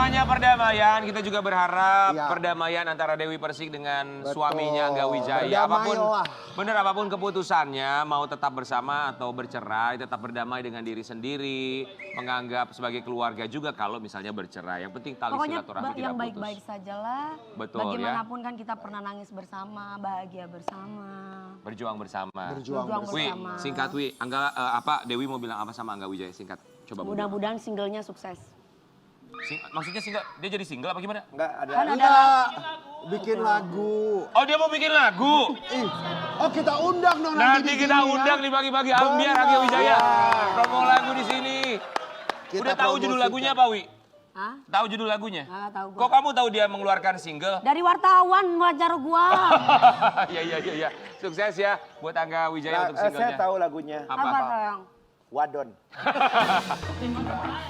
namanya perdamaian, kita juga berharap perdamaian antara Dewi Persik dengan suaminya Angga Wijaya. Apapun keputusannya, mau tetap bersama atau bercerai, tetap berdamai dengan diri sendiri, menganggap sebagai keluarga juga kalau misalnya bercerai. Yang penting tali silaturahmi tidak putus. Yang baik-baik sajalah. Betul. Bagaimanapun kan kita pernah nangis bersama, bahagia bersama. Berjuang bersama. Berjuang bersama. Singkat Wi, Dewi mau bilang apa sama Angga Wijaya? Singkat, coba. Mudah-mudahan singlenya sukses. Maksudnya single, dia jadi single apa gimana? Enggak ada. Kan ada Bikin lagu. Oh, dia mau bikin lagu? Oh, kita undang dong Nanti kita undang nih bagi-bagi ambiar Angga Wijaya. Promo lagu di sini. Udah tahu judul lagunya apa, Wi? Hah? Tahu judul lagunya? Nggak tahu gua. Kok kamu tahu dia mengeluarkan single? Dari wartawan ngajar gua. Iya. Sukses ya buat Angga Wijaya untuk singlenya. Saya tahu lagunya. Apa sayang? Wadon.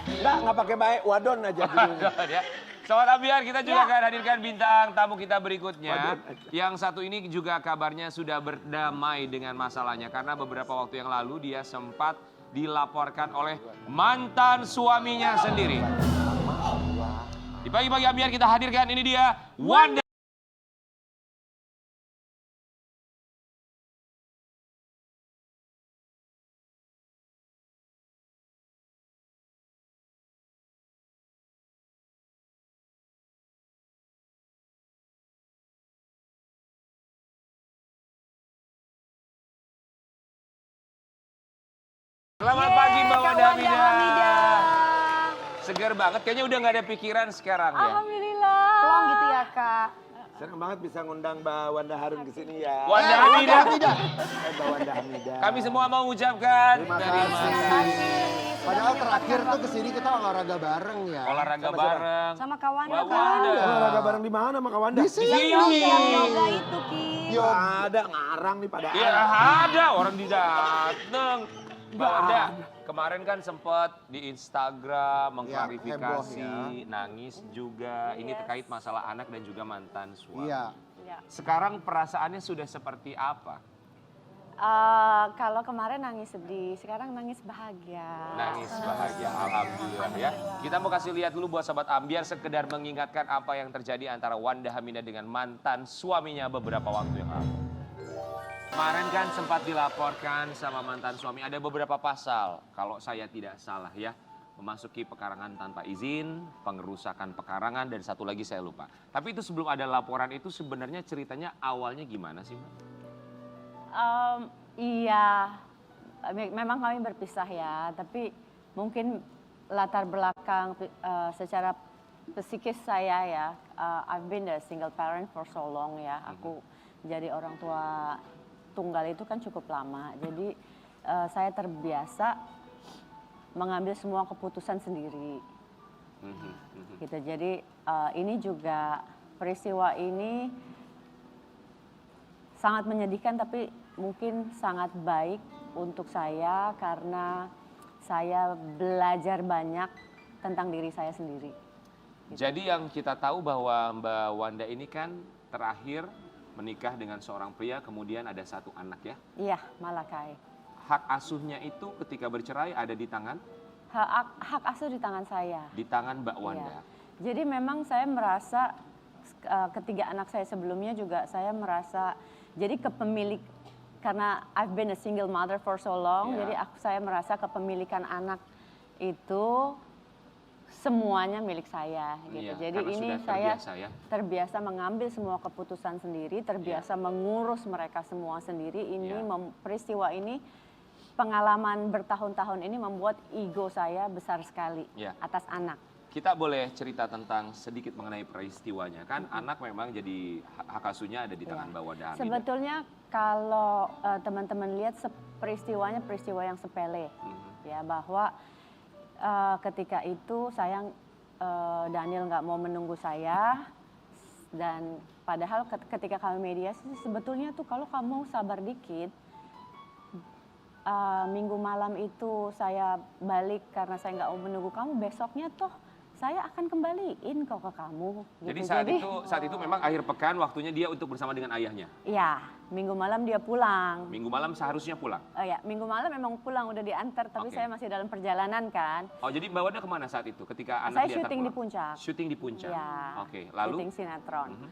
Enggak pakai baik, wadon aja judulnya. Ya. Sobat Ambiar, kita juga akan hadirkan bintang tamu kita berikutnya. Yang satu ini juga kabarnya sudah berdamai dengan masalahnya. Karena beberapa waktu yang lalu dia sempat dilaporkan oleh mantan suaminya sendiri. Di pagi-pagi Ambiar kita hadirkan, ini dia Wanda. Selamat pagi Mbak Wanda Hamidah. Segar banget, kayaknya udah gak ada pikiran sekarang ya. Alhamdulillah. Pelong gitu ya Kak. Senang banget bisa ngundang Mbak Wanda Harun ke sini ya. Wanda Hamidah. Mbak Wanda Hamidah. Kami semua mau mengucapkan terima kasih. Padahal terakhir tuh kesini kita olahraga bareng ya. Olahraga bareng. Sama kawan Mbak Wanda. Olahraga bareng di mana sama Kak Wanda? Di yoga itu Ki. Ada ngarang nih pada. Iya ada orang didateng. Mbak Wanda, kemarin kan sempat di Instagram mengklarifikasi, nangis juga. Ini terkait masalah anak dan juga mantan suami. Iya. Sekarang perasaannya sudah seperti apa? Kalau kemarin nangis sedih, sekarang nangis bahagia. Nangis bahagia, alhamdulillah ya. Kita mau kasih lihat dulu buat sahabat Ambiar, sekedar mengingatkan apa yang terjadi antara Wanda Hamidah dengan mantan suaminya beberapa waktu yang lalu. Kemarin kan sempat dilaporkan sama mantan suami, ada beberapa pasal, kalau saya tidak salah ya. Memasuki pekarangan tanpa izin, pengerusakan pekarangan, dan satu lagi saya lupa. Tapi itu sebelum ada laporan itu sebenarnya ceritanya awalnya gimana sih Mbak? Iya, memang kami berpisah ya, tapi mungkin latar belakang secara psikis saya ya, I've been a single parent for so long ya, aku jadi orang tua tunggal itu kan cukup lama, jadi saya terbiasa mengambil semua keputusan sendiri. Gitu, jadi ini juga peristiwa ini sangat menyedihkan tapi mungkin sangat baik untuk saya karena saya belajar banyak tentang diri saya sendiri. Gitu. Jadi yang kita tahu bahwa Mbak Wanda ini kan terakhir menikah dengan seorang pria, kemudian ada satu anak ya? Iya, Malakai. Hak asuhnya itu ketika bercerai ada di tangan? Hak asuh di tangan saya. Di tangan Mbak Wanda. Iya. Jadi memang saya merasa ketiga anak saya sebelumnya juga saya merasa jadi karena I've been a single mother for so long, jadi saya merasa kepemilikan anak itu semuanya milik saya gitu. Jadi ini saya terbiasa mengambil semua keputusan sendiri, terbiasa mengurus mereka semua sendiri. Ini peristiwa ini, pengalaman bertahun-tahun ini membuat ego saya besar sekali atas anak. Kita boleh cerita tentang sedikit mengenai peristiwanya kan? Anak memang jadi hak asuhnya ada di tangan Mbak Wanda Hamidah. Sebetulnya kalau teman-teman lihat peristiwanya peristiwa yang sepele, ya bahwa ketika itu Daniel nggak mau menunggu saya, dan padahal ketika kami mediasi sebetulnya tuh kalau kamu sabar dikit, minggu malam itu saya balik karena saya nggak mau menunggu kamu, besoknya toh saya akan kembaliin kok ke kamu. Jadi Gitu. saat itu memang akhir pekan waktunya dia untuk bersama dengan ayahnya. Ya, minggu malam dia pulang. Minggu malam seharusnya pulang. Ya, minggu malam memang pulang udah diantar, tapi Oke. saya masih dalam perjalanan kan. Oh, jadi Mbak Wanda kemana saat itu ketika Saya anak diantar syuting di pulang? Puncak. Syuting di Puncak. Ya, Oke, lalu syuting sinetron. Mhm.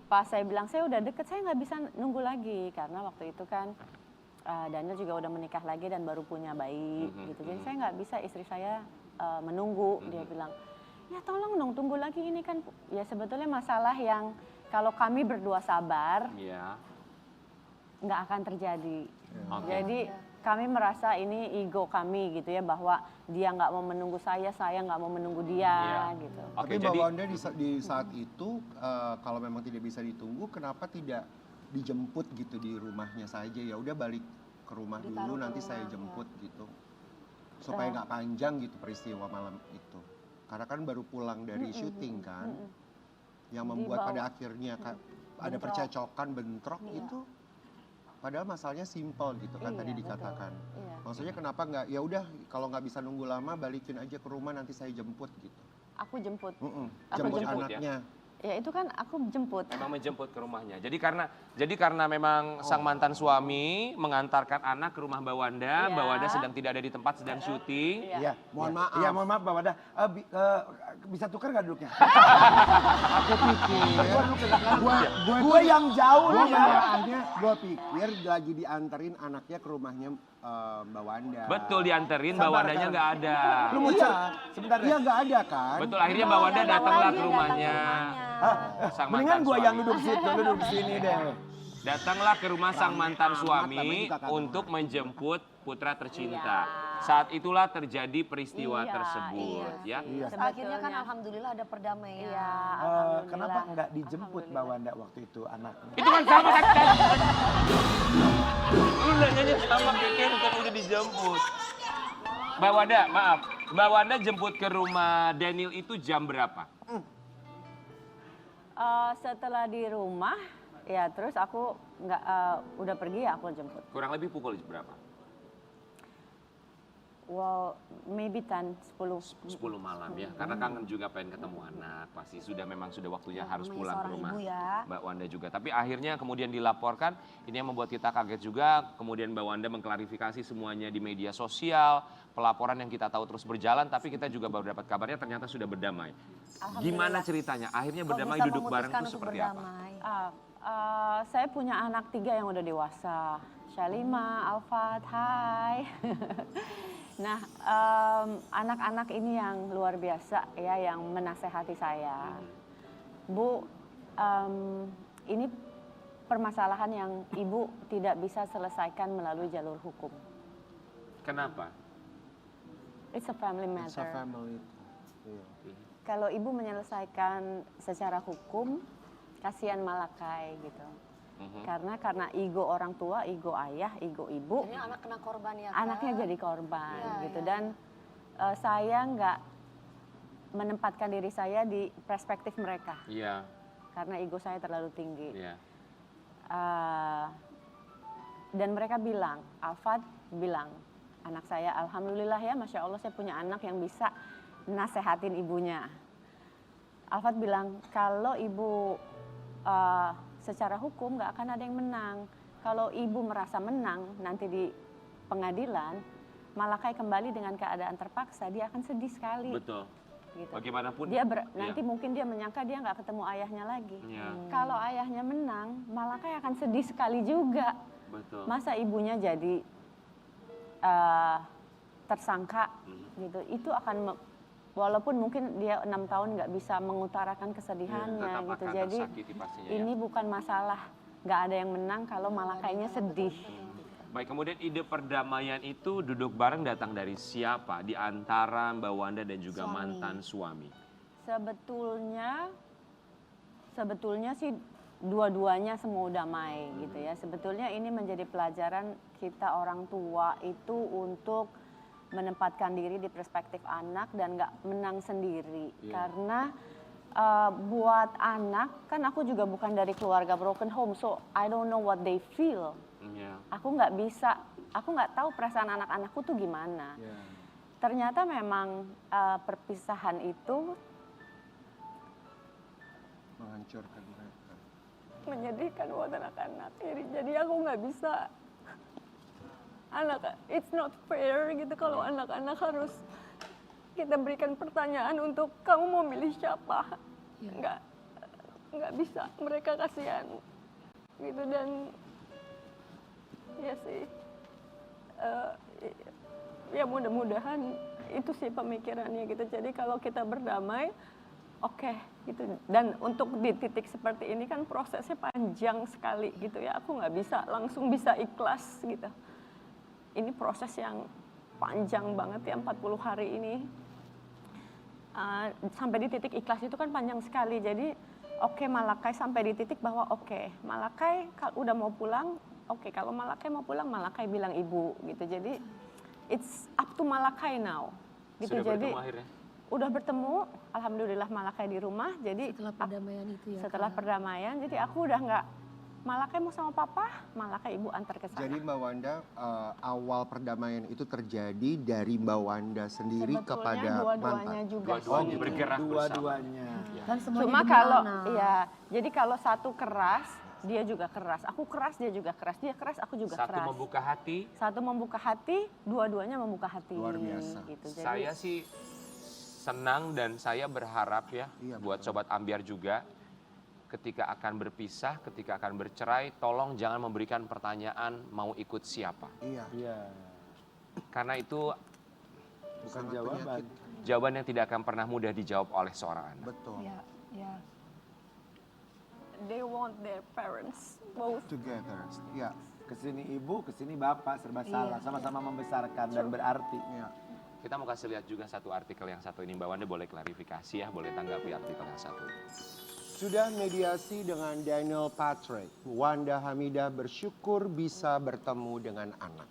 Pas saya bilang saya udah deket, saya nggak bisa nunggu lagi karena waktu itu kan Daniel juga udah menikah lagi dan baru punya bayi Mhm, gitu. Jadi mhm. saya nggak bisa istri saya menunggu. Dia bilang, ya tolong dong tunggu lagi, ini kan ya sebetulnya masalah yang kalau kami berdua sabar Iya. nggak akan terjadi. Oke. Jadi kami merasa ini ego kami gitu ya, bahwa dia nggak mau menunggu saya nggak mau menunggu dia Iya. gitu. Oke, Tapi Mbak jadi Wanda di saat itu kalau memang tidak bisa ditunggu, kenapa tidak dijemput gitu di rumahnya saja? Ya udah balik ke rumah Ditaruh dulu, ke nanti rumah, saya ya. jemput gitu, supaya nggak panjang gitu peristiwa malam itu. Karena kan baru pulang dari syuting kan, yang membuat pada Dibawa. akhirnya ada Bentrok. percecokan, bentrok Iya. itu. Padahal masalahnya simpel gitu kan Iya, tadi betul. dikatakan. Iya. Maksudnya kenapa nggak ya udah kalau nggak bisa nunggu lama balikin aja ke rumah nanti saya jemput gitu. Aku jemput. Jemput jemput ya? anaknya. Ya itu kan aku jemput. memang menjemput ke rumahnya. Jadi karena memang sang mantan suami mengantarkan anak ke rumah Mbak Wanda, Iya. Mbak Wanda sedang tidak ada di tempat, sedang syuting. Iya. Mohon maaf. Iya, mohon maaf Mbak Wanda. Bisa tukar nggak duduknya? Aku pikir, Gue yang jauh gue nih ya. masalahnya, gue pikir lagi dianterin anaknya ke rumahnya Mbak Wanda. Betul dianterin, Mbak Sabar, Wandanya sabar. nggak ada. Lu mau Iya, sebentar deh. iya nggak ada kan? Betul, akhirnya Mbak Wanda datanglah ke rumahnya. Hah? Sang Mendingan mantan gue yang suami. duduk situ, lu duduk sini deh. Datanglah ke rumah sang mantan amat, suami namanya juga kagak untuk menjemput putra tercinta. Iya. Saat itulah terjadi peristiwa Iya, tersebut, ya. Iya. Terus akhirnya kan Sebetulnya. alhamdulillah ada perdamaian. Iya, Kenapa alhamdulillah. nggak dijemput Mbak Alhamdulillah. Wanda waktu itu anaknya? Itu kan sama kan? Lu nanyanya sama kayak bukan udah dijemput. Mbak Wanda, maaf. Mbak Wanda jemput ke rumah Daniel itu jam berapa? Setelah di rumah, ya terus aku nggak udah pergi ya aku jemput. Kurang lebih pukul berapa? Well, maybe 10, 10. 10 malam ya. Karena kangen juga pengen ketemu anak. Pasti memang sudah waktunya harus namanya pulang ke seorang rumah ibu ya. Mbak Wanda juga. Tapi akhirnya kemudian dilaporkan, ini yang membuat kita kaget juga. Kemudian Mbak Wanda mengklarifikasi semuanya di media sosial. Pelaporan yang kita tahu terus berjalan, tapi kita juga baru dapat kabarnya ternyata sudah berdamai. Gimana ceritanya? Akhirnya Kok berdamai bisa duduk bareng memutuskan itu untuk seperti apa? berdamai? Saya punya anak 3 yang udah dewasa. Shalima, Alfat, hai. Nah, anak-anak ini yang luar biasa ya, yang menasehati saya. Bu, ini permasalahan yang ibu tidak bisa selesaikan melalui jalur hukum. Kenapa? It's a family It's a matter. family. Iya. Kalau ibu menyelesaikan secara hukum, kasihan Malakai gitu. Karena ego orang tua, ego ayah, ego ibu, Ini anak kena korban ya kan? anaknya jadi korban Iya, gitu. iya. Dan saya nggak menempatkan diri saya di perspektif mereka Iya, karena ego saya terlalu tinggi. iya. Dan mereka bilang, Alfat bilang, anak saya alhamdulillah ya, Masya Allah saya punya anak yang bisa nasehatin ibunya. Alfat bilang, kalau ibu secara hukum nggak akan ada yang menang. Kalau ibu merasa menang nanti di pengadilan, Malakai kembali dengan keadaan terpaksa, dia akan sedih sekali. Betul. Gitu. Bagaimanapun. Dia iya. nanti mungkin dia menyangka dia nggak ketemu ayahnya lagi. Iya. Kalau ayahnya menang, Malakai akan sedih sekali juga. Betul. Masa ibunya jadi tersangka gitu, itu akan walaupun mungkin dia 6 tahun nggak bisa mengutarakan kesedihannya tetap gitu. akan Jadi tersakiti pastinya ya. ini bukan masalah nggak ada yang menang kalau Malakainya sedih. Baik, kemudian ide perdamaian itu duduk bareng datang dari siapa? Di antara Mbak Wanda dan juga Suami. mantan suami. Sebetulnya sih dua-duanya semua damai gitu ya. Sebetulnya ini menjadi pelajaran kita orang tua itu untuk menempatkan diri di perspektif anak dan nggak menang sendiri. Iya. Karena buat anak, kan aku juga bukan dari keluarga broken home, so I don't know what they feel. Iya. Aku nggak tahu perasaan anak-anakku tuh gimana. Iya. ternyata memang perpisahan itu Menghancurkan mereka. menyedihkan buat anak-anak. Jadi aku nggak bisa, it's not fair gitu kalau anak-anak harus kita berikan pertanyaan untuk kamu mau milih siapa. Nggak bisa, mereka kasihan gitu. Dan ya sih, ya mudah-mudahan itu sih pemikirannya gitu. Jadi kalau kita berdamai, oke, gitu. Dan untuk di titik seperti ini kan prosesnya panjang sekali gitu ya. Aku nggak bisa langsung bisa ikhlas gitu. Ini proses yang panjang banget ya, 40 hari ini. Sampai di titik ikhlas itu kan panjang sekali. Jadi oke, Malakai sampai di titik bahwa oke, Malakai kalau udah mau pulang, oke, kalau Malakai mau pulang, Malakai bilang ibu gitu. Jadi it's up to Malakai now. Gitu. Sudah Jadi bertemu akhirnya? udah bertemu, alhamdulillah Malakai di rumah. Jadi Setelah perdamaian itu ya. setelah Kak? perdamaian, jadi aku udah nggak, Malakai mau sama papa, Malakai ibu antar ke sana. Jadi Mbak Wanda, awal perdamaian itu terjadi dari Mbak Wanda sendiri Sebetulnya kepada dua-duanya mantan. juga. Dua-duanya sih. bergerak bersama. Dua-duanya. Dan semuanya Cuma demi kalau anak. ya, jadi kalau satu keras, dia juga keras. Aku keras, dia juga keras. Dia keras, aku juga Satu keras. membuka hati, Satu membuka hati, dua-duanya membuka hati. Luar biasa. Gitu. Jadi, saya sih senang dan saya berharap ya Iya, buat betul. Sobat Ambyar juga ketika akan berpisah, ketika akan bercerai, tolong jangan memberikan pertanyaan mau ikut siapa. Iya, Iya. Karena itu Bukan sangat jawaban. penyakit. jawaban yang tidak akan pernah mudah dijawab oleh seorang anak. Betul. Ya, ya. they want their parents both. Together. Ya, Kesini ibu, kesini bapak, serba Iya, salah. Sama-sama membesarkan dan berarti. ya. Kita mau kasih lihat juga satu artikel yang satu ini. Mbak Wanda boleh klarifikasi ya, boleh tanggapi artikel yang satu. Sudah mediasi dengan Daniel Patrick, Wanda Hamidah bersyukur bisa bertemu dengan anak.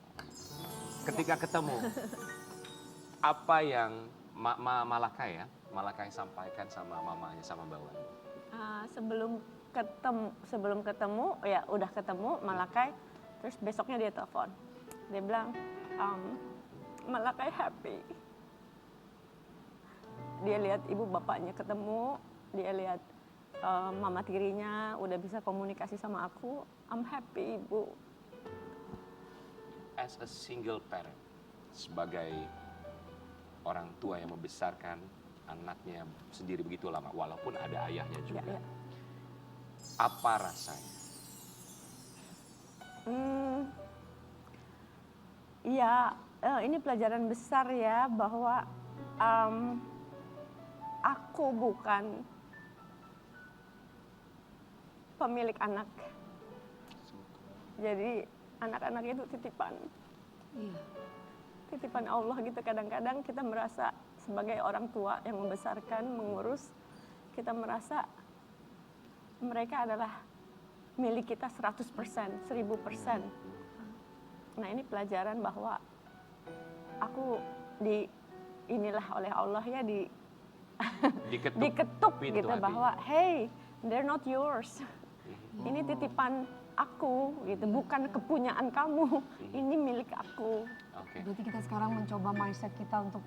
Ketika ketemu, apa yang Malakai sampaikan sama mamanya, sama Mbak Wanda? Sebelum ketemu, ya udah ketemu Malakai, terus besoknya dia telepon. Dia bilang, Malakai happy. Dia lihat ibu bapaknya ketemu, dia lihat mama tirinya udah bisa komunikasi sama aku. I'm happy ibu. As a single parent, sebagai orang tua yang membesarkan anaknya sendiri begitu lama, walaupun ada ayahnya juga. Ya, ya. Apa rasanya? Iya, ini pelajaran besar ya bahwa aku bukan pemilik anak. Jadi anak-anak itu titipan. Iya. Titipan Allah gitu. Kadang-kadang kita merasa sebagai orang tua yang membesarkan, mengurus, kita merasa mereka adalah milik kita 100%, 1000%. Nah ini pelajaran bahwa aku inilah oleh Allah ya diketuk pintu gitu hati. bahwa hey, they're not yours. Ini titipan aku gitu, bukan kepunyaan kamu. Ini milik aku. Oke. Berarti kita sekarang mencoba mindset kita untuk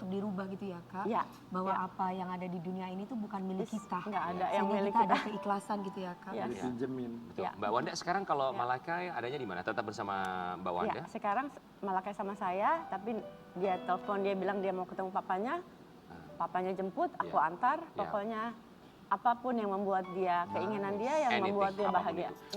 dirubah gitu ya Kak. Ya, Bahwa ya. apa yang ada di dunia ini tuh bukan milik kita. Nggak ada yang Sehingga milik kita ada kita. keikhlasan gitu ya Kak. Ya. Dipinjemin. Betul. Ya. Mbak Wanda sekarang kalau Ya. Malakai adanya di mana? Tetap bersama Mbak Wanda? Ya, sekarang Malakai sama saya, tapi dia telepon, dia bilang dia mau ketemu papanya. Papanya jemput, aku Ya. antar. Ya. Pokoknya apapun yang membuat dia, keinginan dia yang Anything, membuat dia apapun bahagia. itu.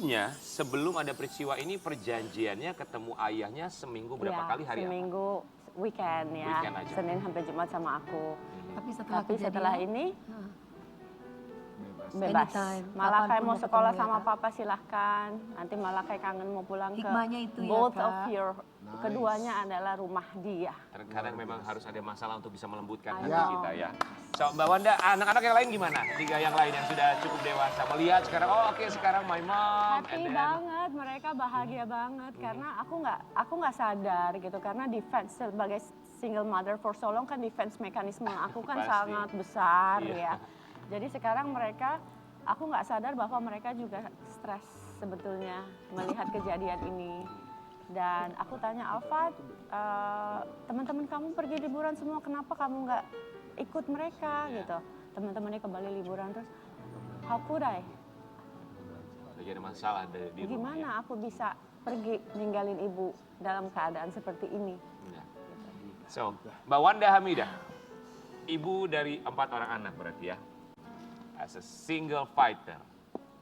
Ya. Sebelum ada peristiwa ini, perjanjiannya ketemu ayahnya seminggu berapa Ya, kali hari apa? seminggu weekend ya, Weekend aja. Senin sampai Jumat sama aku. Tapi setelah Tapi setelah kejadian, ini Nah, bebas. Anytime, Malakai kapanpun mau mau sekolah ketemu ya, sama Kak. papa silahkan. Nanti Malakai kangen mau pulang ke Hikmahnya itu ya, both Kak. of your Nice. keduanya adalah rumah dia. Terkadang memang harus ada masalah untuk bisa melembutkan hati Ya. kita ya. So, Mbak Wanda, anak-anak yang lain gimana? 3 yang lain yang sudah cukup dewasa melihat sekarang, oh oke sekarang my mom. Happy and then- banget, mereka bahagia banget karena aku nggak sadar gitu karena defense sebagai single mother for so long kan defense mekanisme aku kan Pasti. sangat besar Iya. ya. Jadi sekarang aku nggak sadar bahwa mereka juga stres sebetulnya melihat kejadian ini. Dan aku tanya Alfat, teman-teman kamu pergi liburan semua, kenapa kamu nggak ikut mereka gitu? Teman-temannya ke Bali liburan terus, how could I? Lagi ada masalah di rumah. Gimana aku bisa pergi ninggalin ibu dalam keadaan seperti ini? Ya. So, Mbak Wanda Hamidah, ibu dari 4 orang anak berarti ya. As a single fighter,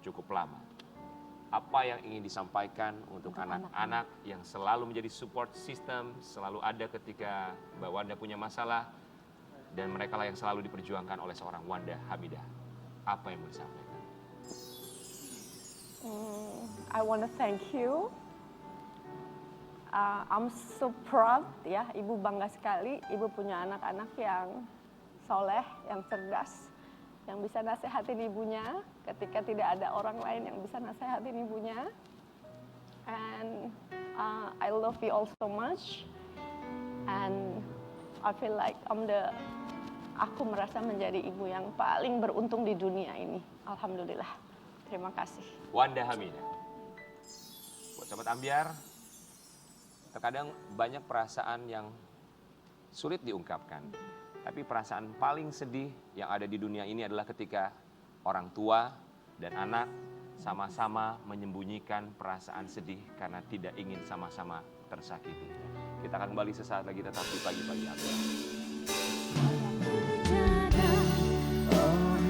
cukup lama. Apa yang ingin disampaikan untuk anak-anak yang selalu menjadi support system, selalu ada ketika Mbak Wanda punya masalah, dan mereka lah yang selalu diperjuangkan oleh seorang Wanda Hamidah. Apa yang mau disampaikan? I want to thank you. I'm so proud ya, ibu bangga sekali. Ibu punya anak-anak yang soleh, yang cerdas, yang bisa nasehatin ibunya ketika tidak ada orang lain yang bisa nasehatin ibunya. And I love you all so much. And I feel like aku merasa menjadi ibu yang paling beruntung di dunia ini. Alhamdulillah. Terima kasih. Wanda Hamidah. Buat Sobat Ambyar, terkadang banyak perasaan yang sulit diungkapkan. Tapi perasaan paling sedih yang ada di dunia ini adalah ketika orang tua dan anak sama-sama menyembunyikan perasaan sedih karena tidak ingin sama-sama tersakiti. Kita akan kembali sesaat lagi, tetap di Pagi-Pagi Ambyar.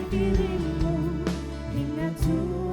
Dirimu hingga tua.